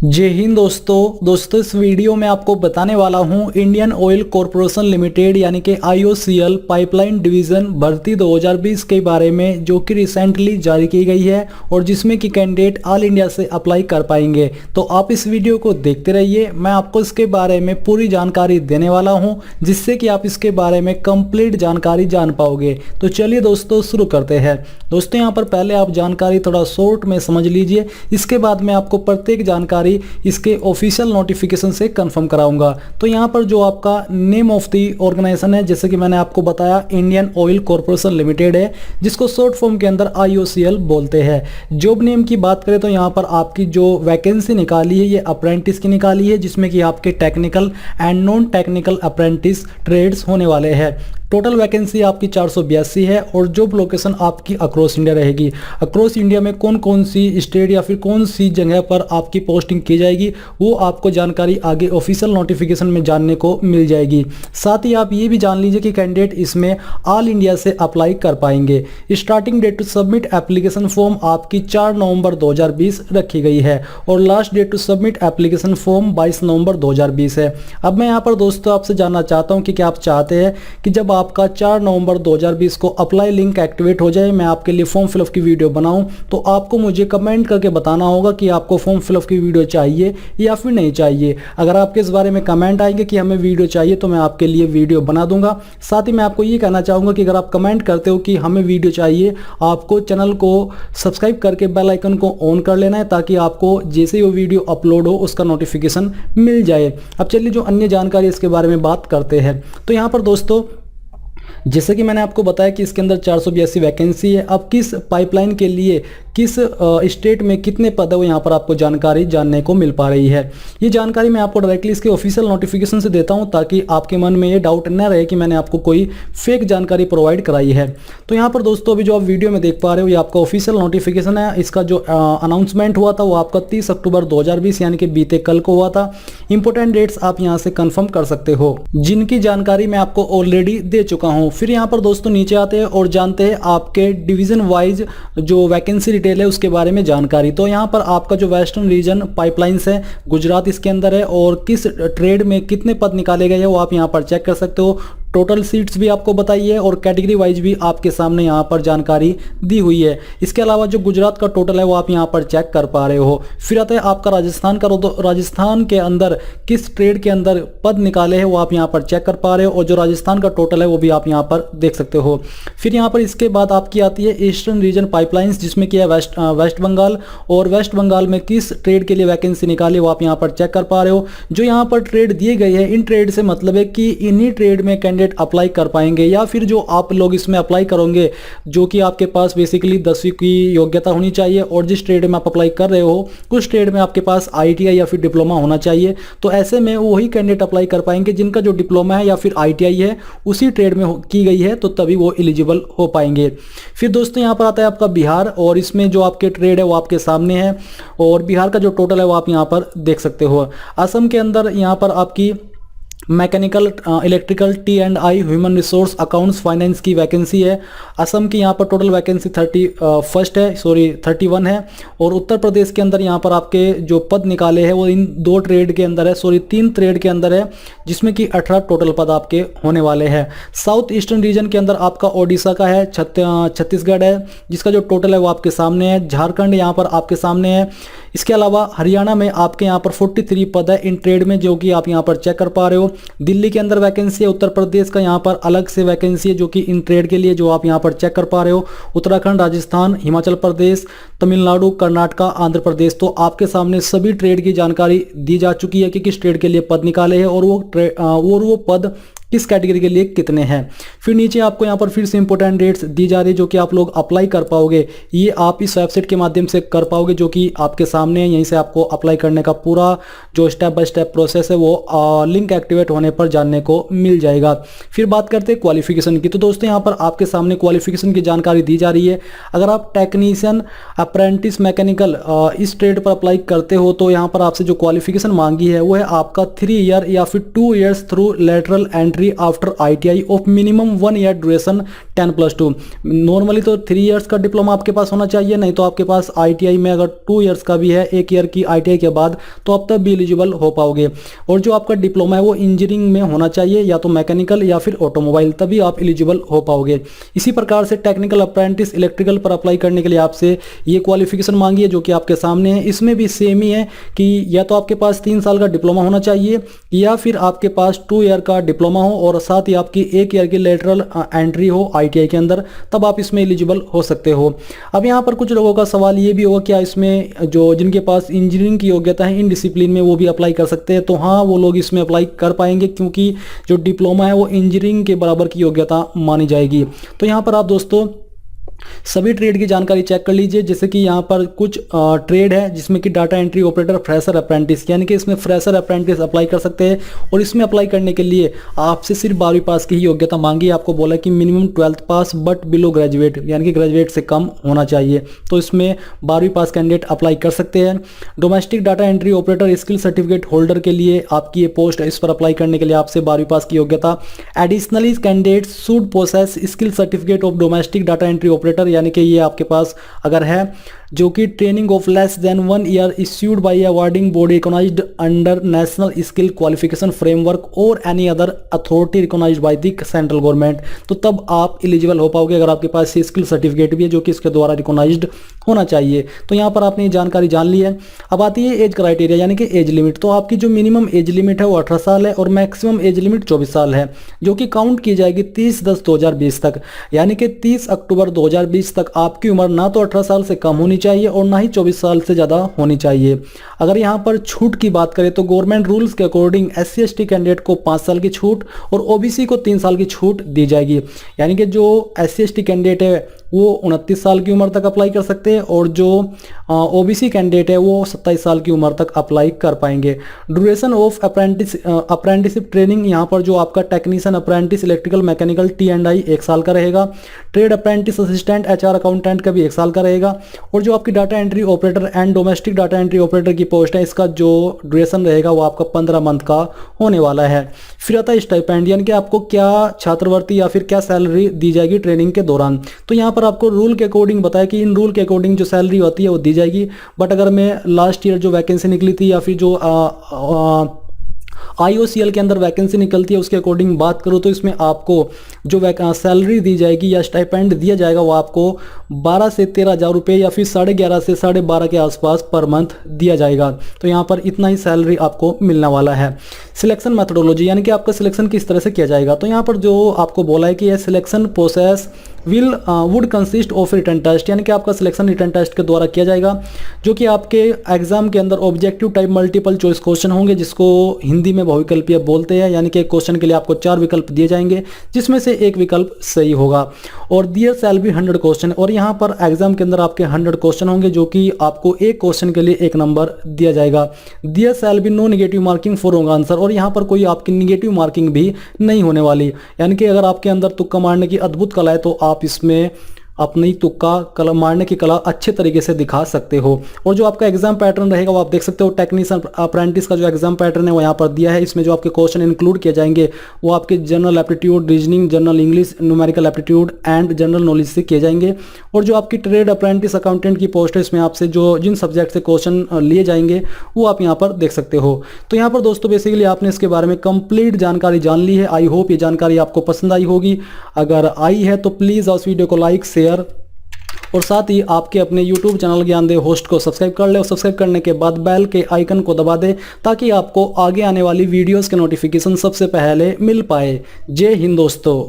जय हिंद दोस्तों इस वीडियो में आपको बताने वाला हूं इंडियन ऑयल कॉरपोरेशन लिमिटेड यानी कि आईओसीएल पाइपलाइन डिवीज़न भर्ती 2020 के बारे में, जो कि रिसेंटली जारी की गई है और जिसमें कि कैंडिडेट ऑल इंडिया से अप्लाई कर पाएंगे। तो आप इस वीडियो को देखते रहिए, मैं आपको इसके बारे में पूरी जानकारी देने वाला हूं जिससे कि आप इसके बारे में कंप्लीट जानकारी जान पाओगे। तो चलिए दोस्तों शुरू करते हैं। दोस्तों यहाँ पर पहले आप जानकारी थोड़ा शॉर्ट में समझ लीजिए, इसके बाद मैं आपको प्रत्येक जानकारी इसके ऑफिशियल नोटिफिकेशन से कंफर्म कराऊंगा। तो यहाँ पर जो आपका नेम ऑफ दी ऑर्गेनाइजेशन है, जैसे कि मैंने आपको बताया इंडियन ऑयल कॉरपोरेशन लिमिटेड है, जिसको शॉर्ट फॉर्म के अंदर आईओसीएल बोलते हैं। जॉब नेम की बात करें तो यहाँ पर आपकी जो वैकेंसी निकाली है ये अप्रेंटिस की निकाली है, जिसमें कि आपके technical and non technical apprentice trades होने वाले हैं। टोटल वैकेंसी आपकी 482 है और जॉब लोकेशन आपकी अक्रॉस इंडिया रहेगी। अक्रॉस इंडिया में कौन कौन सी स्टेट या फिर कौन सी जगह पर आपकी पोस्टिंग की जाएगी वो आपको जानकारी आगे ऑफिशियल नोटिफिकेशन में जानने को मिल जाएगी। साथ ही आप ये भी जान लीजिए कि कैंडिडेट इसमें ऑल इंडिया से अप्लाई कर पाएंगे। Starting date to submit application form आपकी 4 नवंबर 2020 रखी गई है और last date to submit application form 22 नवंबर 2020 है। अब मैं यहाँ पर दोस्तों आपसे जानना चाहता हूँ कि क्या आप चाहते हैं कि जब आपका 4 नवंबर 2020 को अप्लाई लिंक एक्टिवेट हो जाए, मैं आपके लिए फॉर्म फिलअप की वीडियो बनाऊं, तो आपको मुझे कमेंट करके बताना होगा कि आपको फॉर्म फिलअप की वीडियो चाहिए या फिर नहीं चाहिए। अगर आपके इस बारे में कमेंट आएंगे कि हमें वीडियो चाहिए तो मैं आपके लिए वीडियो बना दूंगा। साथ ही मैं आपको ये कहना चाहूँगा कि अगर आप कमेंट करते हो कि हमें वीडियो चाहिए, आपको चैनल को सब्सक्राइब करके बेल आइकन को ऑन कर लेना है ताकि आपको जैसे ही वो वीडियो अपलोड हो उसका नोटिफिकेशन मिल जाए। अब चलिए जो अन्य जानकारी इसके बारे में बात करते हैं। तो यहाँ पर दोस्तों जैसे कि मैंने आपको बताया कि इसके अंदर 482 वैकेंसी है। अब किस पाइपलाइन के लिए किस स्टेट में कितने पद है वो यहाँ पर आपको जानकारी जानने को मिल पा रही है। ये जानकारी मैं आपको डायरेक्टली इसके ऑफिशियल नोटिफिकेशन से देता हूँ ताकि आपके मन में ये डाउट न रहे कि मैंने आपको कोई फेक जानकारी प्रोवाइड कराई है। तो यहाँ पर दोस्तों अभी जो आप वीडियो में देख पा रहे हो ये आपका ऑफिशियल नोटिफिकेशन है। इसका जो अनाउंसमेंट हुआ था वो आपका 30 अक्टूबर 2020 यानी कि बीते कल को हुआ था। इंपॉर्टेंट डेट्स आप यहाँ से कंफर्म कर सकते हो, जिनकी जानकारी मैं आपको ऑलरेडी दे चुका हूँ। फिर यहाँ पर दोस्तों नीचे आते हैं और जानते हैं आपके डिवीजन वाइज जो वैकेंसी डिटेल है उसके बारे में जानकारी। तो यहाँ पर आपका जो वेस्टर्न रीजन पाइपलाइंस है गुजरात इसके अंदर है और किस ट्रेड में कितने पद निकाले गए हैं वो आप यहाँ पर चेक कर सकते हो। टोटल सीट्स भी आपको बताई है और कैटेगरी वाइज भी आपके सामने यहाँ पर जानकारी दी हुई है। इसके अलावा जो गुजरात का टोटल है वो आप यहाँ पर चेक कर पा रहे हो। फिर आता है आपका राजस्थान का, तो राजस्थान के अंदर किस ट्रेड के अंदर पद निकाले हैं वो आप यहाँ पर चेक कर पा रहे हो और जो राजस्थान का टोटल है वो भी आप यहाँ पर देख सकते हो। फिर यहाँ पर इसके बाद आपकी आती है ईस्टर्न रीजन पाइपलाइंस, जिसमें कि है वेस्ट बंगाल, और वेस्ट बंगाल में किस ट्रेड के लिए वैकेंसी निकाली वो आप यहाँ पर चेक कर पा रहे हो। जो यहाँ पर ट्रेड दिए गए हैं इन ट्रेड से मतलब है कि इन्हीं ट्रेड में कैंडिडेट अप्लाई कर पाएंगे, या फिर जो आप लोग इसमें अप्लाई करोगे जो कि आपके पास बेसिकली 10वीं की योग्यता होनी चाहिए और जिस ट्रेड में आप अप्लाई कर रहे हो कुछ ट्रेड में आपके पास आईटीआई या फिर डिप्लोमा होना चाहिए। तो ऐसे में वही कैंडिडेट अप्लाई कर पाएंगे जिनका जो डिप्लोमा है या फिर आईटीआई है उसी ट्रेड में की गई है, तो तभी वो एलिजिबल हो पाएंगे। फिर दोस्तों यहाँ पर आता है आपका बिहार और इसमें जो आपके ट्रेड है वो आपके सामने है और बिहार का जो टोटल है वो आप यहाँ पर देख सकते हो। असम के अंदर यहाँ पर आपकी mechanical, electrical, T&I, human resource, accounts, finance की वैकेंसी है। असम की यहाँ पर टोटल वैकेंसी 31 है और उत्तर प्रदेश के अंदर यहाँ पर आपके जो पद निकाले हैं वो इन 2 ट्रेड के अंदर है, 3 ट्रेड के अंदर है, जिसमें कि 18 टोटल पद आपके होने वाले हैं। साउथ ईस्टर्न रीजन के अंदर आपका ओडिशा का है, छत्तीसगढ़ है जिसका जो टोटल है वो आपके सामने है, झारखंड यहाँ पर आपके सामने है। इसके अलावा हरियाणा में आपके यहाँ पर 43 पद है इन ट्रेड में, जो कि आप यहाँ पर चेक कर पा रहे हो। दिल्ली के अंदर वैकेंसी है, उत्तर प्रदेश का यहाँ पर अलग से वैकेंसी है जो कि इन ट्रेड के लिए, जो आप यहाँ पर चेक कर पा रहे हो। उत्तराखंड, राजस्थान, हिमाचल प्रदेश, तमिलनाडु, कर्नाटका, आंध्र प्रदेश। तो आपके सामने सभी ट्रेड की जानकारी दी जा चुकी है कि किस ट्रेड के लिए पद निकाले हैं और वो पद किस कैटेगरी के लिए कितने हैं। फिर नीचे आपको यहाँ पर फिर से इंपॉर्टेंट डेट्स दी जा रही है जो कि आप लोग अप्लाई कर पाओगे। ये आप इस वेबसाइट के माध्यम से कर पाओगे जो कि आपके सामने है। यहीं से आपको अप्लाई करने का पूरा जो स्टेप बाय स्टेप प्रोसेस है वो लिंक एक्टिवेट होने पर जानने को मिल जाएगा। फिर बात करते हैं क्वालिफिकेशन की। तो दोस्तों यहाँ पर आपके सामने क्वालिफिकेशन की जानकारी दी जा रही है। अगर आप टेक्नीशियन, अप्रेंटिस, मैकेनिकल इस ट्रेड पर अप्लाई करते हो तो यहाँ पर आपसे जो क्वालिफिकेशन मांगी है वो है आपका 3 ईयर या फिर 2 years through lateral entry entry after ITI of minimum 1 year duration 10+2। Normally तो 3 इयर्स का डिप्लोमा आपके पास होना चाहिए, नहीं तो आपके पास ITI में अगर 2 इयर्स का भी है, 1 ईयर की ITI के बाद, तो आप तब भी एलिजिबल हो पाओगे। और जो आपका डिप्लोमा है वो इंजीनियरिंग में होना चाहिए, या तो मैकेनिकल या फिर ऑटोमोबाइल, तभी आप एलिजिबल हो पाओगे। इसी प्रकार से टेक्निकल अप्रेंटिस इलेक्ट्रिकल पर अप्लाई करने के लिए आपसे ये क्वालिफिकेशन मांगी है जो कि आपके सामने है। इसमें भी सेम ही है कि या तो आपके पास 3 साल का डिप्लोमा होना चाहिए, या फिर आपके पास 2 ईयर का डिप्लोमा हो और साथ ही आपकी 1 ईयर की लेटरल एंट्री हो ITI के अंदर, तब आप इसमें एलिजिबल हो सकते हो। अब यहाँ पर कुछ लोगों का सवाल ये भी होगा, क्या इसमें जो जिनके पास इंजीनियरिंग की योग्यता है इन डिसिप्लिन में, वो भी अप्लाई कर सकते हैं? तो हाँ, वो लोग इसमें अप्लाई कर पाएंगे, क्योंकि जो डिप्लोमा है वो इंजीनियरिंग के बराबर की योग्यता मानी जाएगी। तो यहाँ पर आप दोस्तों सभी ट्रेड की जानकारी चेक कर लीजिए। जैसे कि यहाँ पर कुछ ट्रेड है जिसमें कि data entry operator, fresher apprentice, यानी कि इसमें फ्रेशर अप्रेंटिस अप्लाई कर सकते हैं। और इसमें अप्लाई करने के लिए आपसे सिर्फ 12वीं पास की ही योग्यता मांगी है। आपको बोला कि minimum 12th pass but below graduate, यानी कि ग्रेजुएट से कम होना चाहिए। तो इसमें 12वीं पास कैंडिडेट अप्लाई कर सकते हैं। Domestic data entry operator skill certificate holder के लिए आपकी ये पोस्ट है, इस पर अप्लाई करने के लिए आपसे 12वीं पास की योग्यता। Additionally candidate should possess skill certificate of domestic data entry operator, यानी कि ये आपके पास अगर है, जो कि training of less than 1 year issued by awarding body recognised under national skill qualification framework और any other authority recognised by the central government. तो तब आप एलिजिबल हो पाओगे अगर आपके पास ये स्किल सर्टिफिकेट भी है, जो कि इसके द्वारा रिकॉग्नाइज्ड होना चाहिए। तो यहाँ पर आपने ये जानकारी जान ली है। अब आती है एज क्राइटेरिया, यानी कि एज लिमिट। तो आपकी जो मिनिमम एज लिमिट है वो 18 साल है और मैक्सिमम एज लिमिट 24 साल है, जो कि काउंट की जाएगी 30/10/2020 तक। यानी कि 30 अक्टूबर 2020 तक आपकी उम्र ना तो 18 साल से कम होनी चाहिए और ना ही 24 साल से ज़्यादा होनी चाहिए। अगर यहाँ पर छूट की बात करें तो गवर्नमेंट रूल्स के अकॉर्डिंग SC/ST कैंडिडेट को 5 साल की छूट और OBC को 3 साल की छूट दी जाएगी। यानी कि जो SC/ST कैंडिडेट है वो 29 साल की उम्र तक अप्लाई कर सकते हैं और जो OBC कैंडिडेट है वो 27 साल की उम्र तक अप्लाई कर पाएंगे। ड्यूरेशन ऑफ अप्रेंटिसशिप ट्रेनिंग, यहाँ पर जो आपका technician apprentice electrical mechanical T&I 1 साल का रहेगा। Trade apprentice assistant HR accountant का भी 1 साल का रहेगा। और जो आपकी data entry operator and domestic data entry operator की पोस्ट है, इसका जो ड्यूरेशन रहेगा वो आपका 15 मंथ का होने वाला है। फिर आता है स्टाइपेंड, यानी कि आपको क्या छात्रवृत्ति या फिर क्या सैलरी दी जाएगी ट्रेनिंग के दौरान। तो यहाँ पर आपको रूल के अकॉर्डिंग बताया कि इन रूल के अकॉर्डिंग जो सैलरी होती है वो दी जाएगी। बट अगर मैं लास्ट ईयर जो वैकेंसी निकली थी या फिर जो IOCL के अंदर वैकेंसी निकलती है उसके अकॉर्डिंग बात करूँ, तो इसमें आपको जो सैलरी दी जाएगी या स्टाइपेंड दिया जाएगा वो आपको 12 से 13 हज़ार रुपये या फिर 11.5 से 12.5 के आसपास पर मंथ दिया जाएगा। तो यहाँ पर इतना ही सैलरी आपको मिलने वाला है। सिलेक्शन मेथडोलॉजी, यानी कि आपका सिलेक्शन किस तरह से किया जाएगा। तो यहाँ पर जो आपको बोला है कि यह selection process would consist of written test, यानी कि आपका सिलेक्शन रिटन टेस्ट के द्वारा किया जाएगा, जो कि आपके एग्जाम के अंदर objective type multiple choice question होंगे, जिसको हिंदी में बहुविकल्पीय बोलते हैं। यानी कि एक क्वेश्चन के लिए आपको 4 विकल्प दिए जाएंगे, जिसमें से एक विकल्प सही होगा। और देयर शैल बी 100 क्वेश्चन, और यहाँ पर एग्जाम के अंदर आपके 100 क्वेश्चन होंगे, जो कि आपको एक क्वेश्चन के लिए 1 नंबर दिया जाएगा। There shall be no negative marking for wrong answer, और यहाँ पर कोई आपकी नेगेटिव मार्किंग भी नहीं होने वाली। यानी कि अगर आपके अंदर तुक्का मारने की अद्भुत कला है तो आप इसमें अपनी तुक्का मारने की कला अच्छे तरीके से दिखा सकते हो। और जो आपका एग्जाम पैटर्न रहेगा वो आप देख सकते हो। टेक्नीशियन अप्रेंटिस का जो एग्जाम पैटर्न है वो यहाँ पर दिया है। इसमें जो आपके क्वेश्चन इंक्लूड किए जाएंगे वो आपके general aptitude, reasoning, general English, numerical aptitude and general knowledge से किए जाएंगे। और जो आपकी ट्रेड अप्रेंटिस अकाउंटेंट की पोस्ट है, इसमें आपसे जो जिन सब्जेक्ट से क्वेश्चन लिए जाएंगे वो आप यहाँ पर देख सकते हो। तो यहाँ पर दोस्तों बेसिकली आपने इसके बारे में कंप्लीट जानकारी जान ली है। आई होप ये जानकारी आपको पसंद आई होगी। अगर आई है तो प्लीज़ उस वीडियो को लाइक, शेयर और साथ ही आपके अपने YouTube चैनल ज्ञानदेव होस्ट को सब्सक्राइब कर ले, और सब्सक्राइब करने के बाद बेल के आइकन को दबा दे, ताकि आपको आगे आने वाली वीडियोस के नोटिफिकेशन सबसे पहले मिल पाए। जय हिंद दोस्तों।